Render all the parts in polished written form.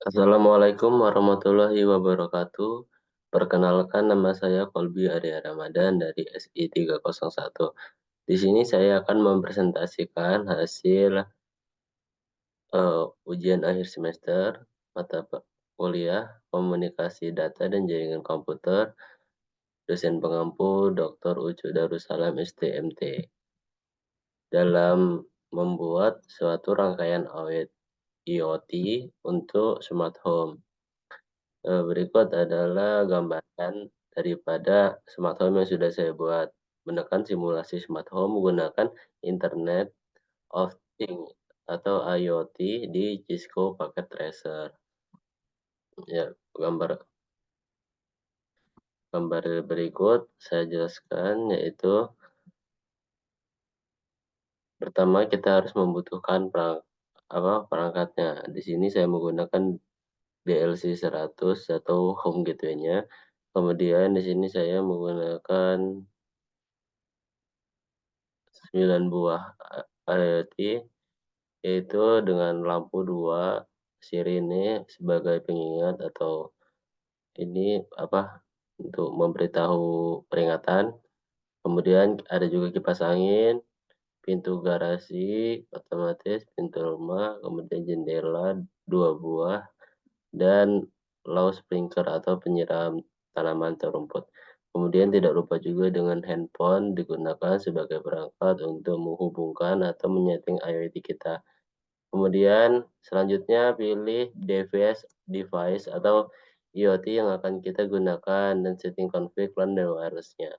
Assalamualaikum warahmatullahi wabarakatuh. Perkenalkan nama saya Kolbi Arya Ramadan dari SI 301. Di sini saya akan mempresentasikan hasil ujian akhir semester mata kuliah Komunikasi Data dan Jaringan Komputer, dosen pengampu Dr. Ucu Darussalam STMT, dalam membuat suatu rangkaian awet IoT untuk smart home. Berikut adalah gambaran daripada smart home yang sudah saya buat. Menekan simulasi smart home menggunakan Internet of Things atau IoT di Cisco Packet Tracer. Ya, gambar gambar berikut saya jelaskan, yaitu pertama kita harus membutuhkan perangkatnya. Di sini saya menggunakan DLC 100 atau home gateway-nya. Kemudian di sini saya menggunakan 9 buah IoT, yaitu dengan lampu 2 sirine sebagai pengingat atau ini untuk memberitahu peringatan. Kemudian ada juga kipas angin, pintu garasi otomatis, pintu rumah, kemudian jendela 2 buah, dan low sprinkler atau penyiram tanaman atau rumput. Kemudian tidak lupa juga dengan handphone digunakan sebagai perangkat untuk menghubungkan atau menyeting IoT kita. Kemudian selanjutnya pilih device atau IoT yang akan kita gunakan dan setting config LAN dan wireless-nya.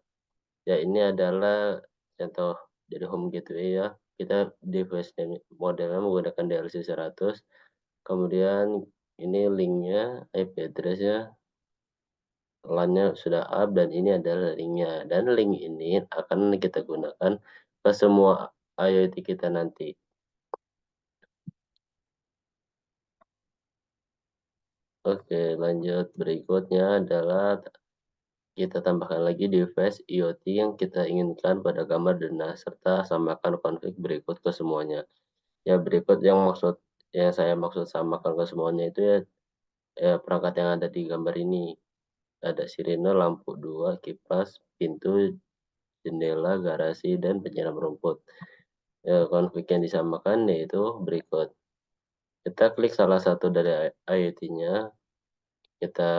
Ya, ini adalah contoh dari home gateway ya. Kita device modelnya menggunakan DLC 100. Kemudian ini linknya, IP address-nya, LAN-nya sudah up, dan ini adalah linknya. Dan link ini akan kita gunakan ke semua IoT kita nanti. Oke, lanjut. Berikutnya adalah kita tambahkan lagi device IoT yang kita inginkan pada gambar denah, serta samakan config berikut ke semuanya. Ya, berikut yang saya maksud samakan ke semuanya itu ya perangkat yang ada di gambar ini. Ada sirine, lampu 2, kipas, pintu, jendela, garasi, dan penyiram rumput. Ya, config yang disamakan yaitu berikut. Kita klik salah satu dari IoT-nya, kita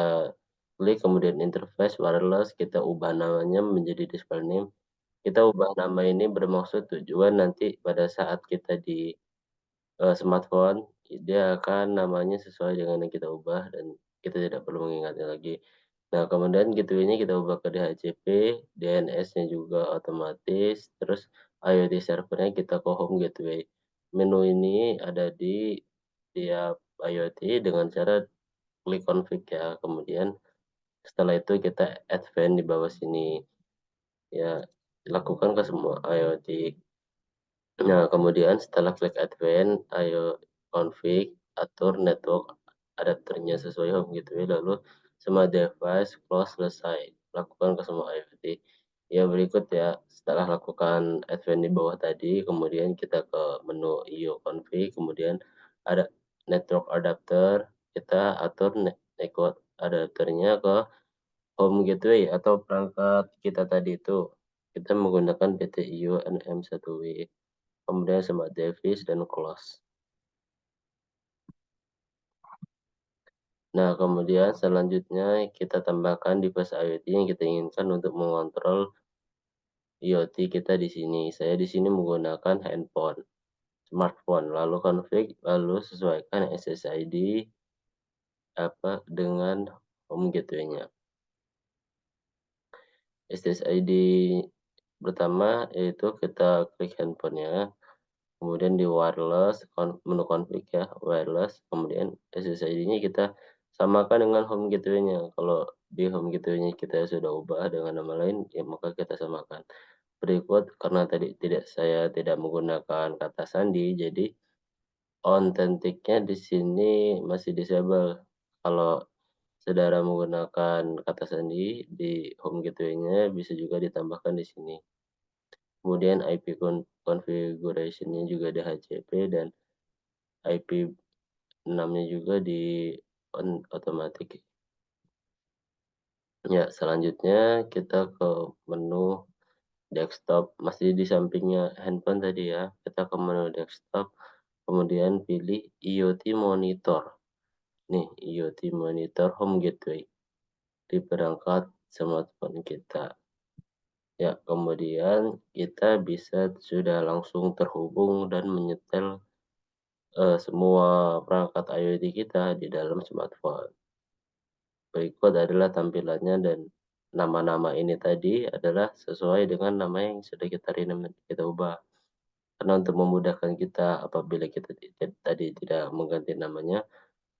klik kemudian interface wireless, kita ubah namanya menjadi display name. Kita ubah nama ini bermaksud tujuan nanti pada saat kita di smartphone, dia akan namanya sesuai dengan yang kita ubah dan kita tidak perlu mengingatnya lagi. Nah, kemudian gateway-nya kita ubah ke DHCP, DNS-nya juga otomatis, terus IoT servernya kita ke home gateway. Menu ini ada di tiap IoT dengan cara klik config ya. Kemudian setelah itu kita advance di bawah sini. Ya, lakukan ke semua IoT. Nah, kemudian setelah klik advance, ayo config, atur network adapternya sesuai home gateway, lalu semua device close, selesai. Lakukan ke semua IoT. Ya, berikut ya, setelah lakukan advance di bawah tadi, kemudian kita ke menu IO config, kemudian ada network adapter, kita atur network adapternya ke home gateway atau perangkat kita tadi itu. Kita menggunakan PTIO NM1W. Kemudian Smart Device dan Close. Nah, kemudian selanjutnya kita tambahkan device IoT yang kita inginkan untuk mengontrol IoT kita di sini. Saya di sini menggunakan handphone, smartphone, lalu config, lalu sesuaikan SSID dengan home gateway-nya. SSID pertama yaitu kita klik handphonenya, kemudian di wireless, menu config ya, wireless, kemudian SSID-nya kita samakan dengan home gateway-nya. Kalau di home gateway-nya kita sudah ubah dengan nama lain, ya maka kita samakan. Berikut, karena tadi saya tidak menggunakan kata sandi, jadi authentic-nya di sini masih disable. Kalau saudara menggunakan kata sandi di home gateway-nya bisa juga ditambahkan di sini. Kemudian IP configuration-nya juga DHCP dan IP 6-nya juga di otomatis. Ya, selanjutnya kita ke menu desktop, masih di sampingnya handphone tadi ya, kita ke menu desktop, kemudian pilih IoT Monitor. Nih, IoT Monitor Home Gateway di perangkat smartphone kita. Ya, kemudian kita bisa sudah langsung terhubung dan menyetel semua perangkat IoT kita di dalam smartphone. Berikut adalah tampilannya dan nama-nama ini tadi adalah sesuai dengan nama yang sudah kita ubah. Karena untuk memudahkan kita apabila kita tadi tidak mengganti namanya,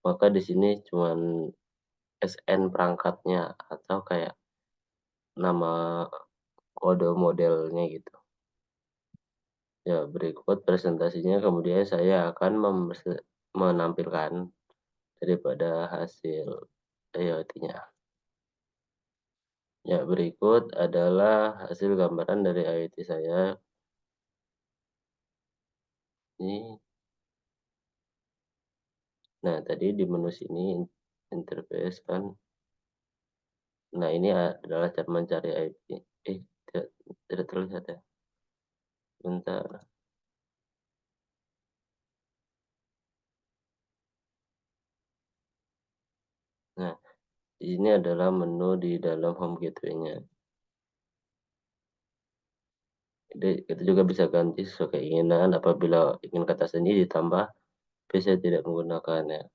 maka di sini cuman SN perangkatnya atau kayak nama kode modelnya gitu. Ya, berikut presentasinya kemudian saya akan menampilkan daripada hasil IoT-nya. Ya, berikut adalah hasil gambaran dari IoT saya. Ini, nah tadi di menu sini interface kan. Nah, ini adalah cara mencari IoT. Tidak, tidak terlihat ya. Bentar. Nah, ini adalah menu di dalam home gateway-nya. Jadi, kita juga bisa ganti sesuai keinginan apabila ingin kata sendiri ditambah, bisa tidak menggunakannya.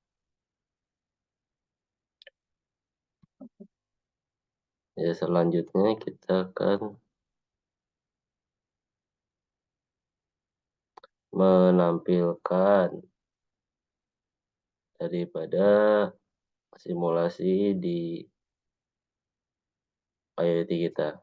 Ya, selanjutnya kita akan menampilkan daripada simulasi di IoT kita.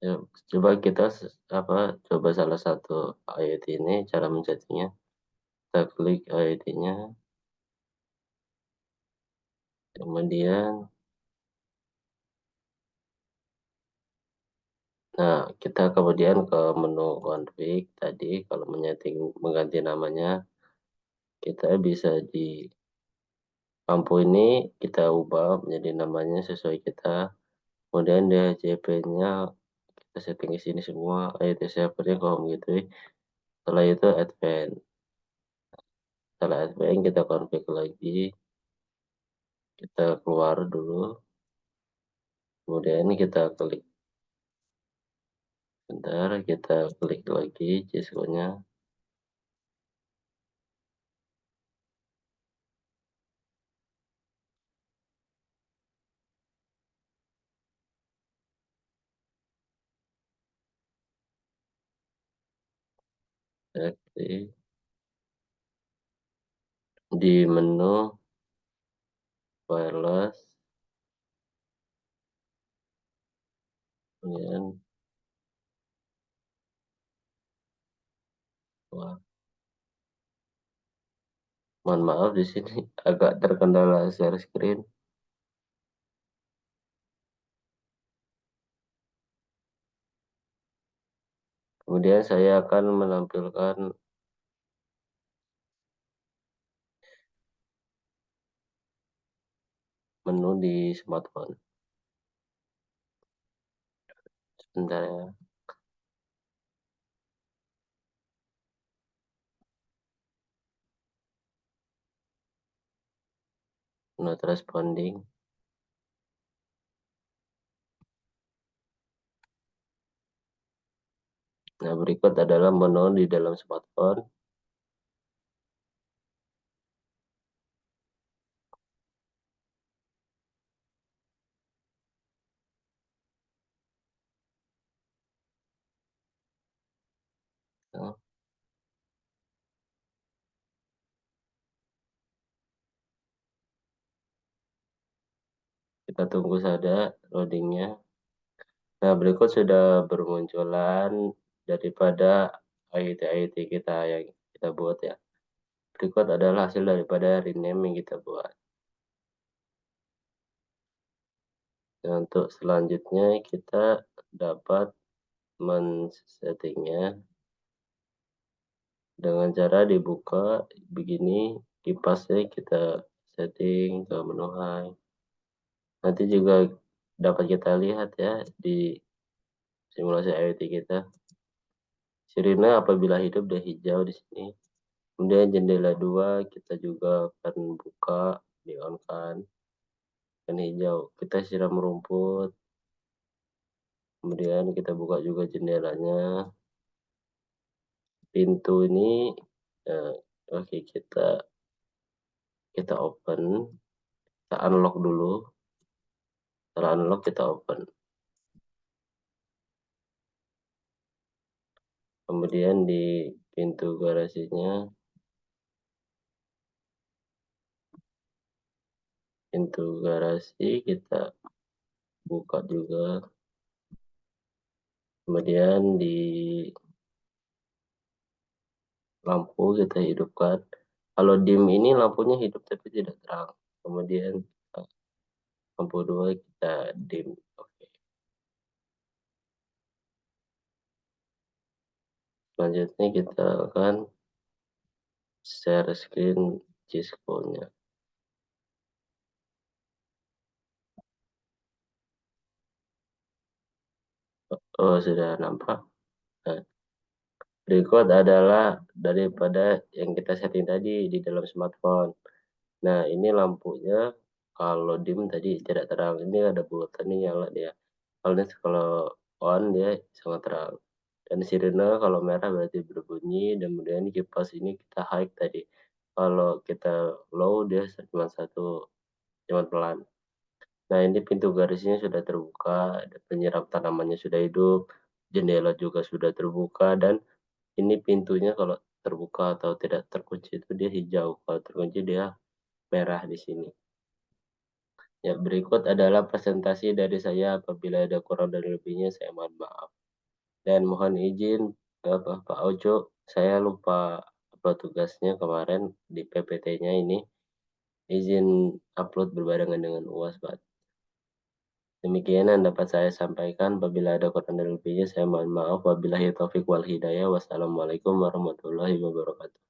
Ya, coba kita coba salah satu IoT ini cara mencettingnya. Kita klik IoT-nya, kemudian nah kita kemudian ke menu config tadi kalau mengganti namanya kita bisa di lampu ini kita ubah menjadi namanya sesuai kita. Kemudian DHCP-nya kita setting di sini semua, IoT servernya ke home gateway. Setelah itu advance. Setelah advance kita config lagi, kita keluar dulu, kemudian kita klik. Bentar, kita klik lagi Cisco-nya. Kita klik di menu wireless, kemudian wah, mohon maaf di sini agak terkendala share screen. Kemudian saya akan menampilkan menu di smartphone. Sebentar ya, not responding. Nah, berikut adalah menu di dalam smartphone. Kita tunggu saja loading-nya. Nah, berikut sudah bermunculan daripada IoT-IoT kita yang kita buat ya. Berikut adalah hasil daripada rename yang kita buat. Nah, untuk selanjutnya kita dapat men-settingnya dengan cara dibuka begini, kipasnya kita setting ke menu high. Nanti juga dapat kita lihat ya di simulasi IoT kita. Sirine apabila hidup udah hijau di sini. Kemudian jendela 2 kita juga akan buka, di on kan, dan hijau. Kita siram rumput, kemudian kita buka juga jendelanya. Pintu ini, oke kita open, kita unlock dulu. Setelah unlock kita open. Kemudian di pintu garasinya, pintu garasi kita buka juga. Kemudian di lampu kita hidupkan. Kalau dim ini lampunya hidup tapi tidak terang. Kemudian lampu 2 kita dim. Oke. Selanjutnya kita akan share screen Cisco-nya. Oh, sudah nampak. Nah, berikut adalah daripada yang kita setting tadi di dalam smartphone. Nah, ini lampunya kalau dim tadi tidak terang. Ini ada bulatan ini nyala dia. Kalau on dia sangat terang. Dan sirene kalau merah berarti berbunyi, dan kemudian kipas ini kita high tadi. Kalau kita low dia cuma pelan. Nah, ini pintu garisnya sudah terbuka, dan penyiram tanamannya sudah hidup, jendela juga sudah terbuka, dan ini pintunya kalau terbuka atau tidak terkunci itu dia hijau, kalau terkunci dia merah di sini. Ya, berikut adalah presentasi dari saya. Apabila ada kurang dan lebihnya saya mohon maaf. Dan mohon izin Pak Ojo, saya lupa upload tugasnya kemarin di PPT-nya ini. Izin upload berbarengan dengan UAS, Pak. Demikian yang dapat saya sampaikan. Apabila ada kurang dan lebihnya saya mohon maaf. Wabillahi taufik wal hidayah. Wassalamualaikum warahmatullahi wabarakatuh.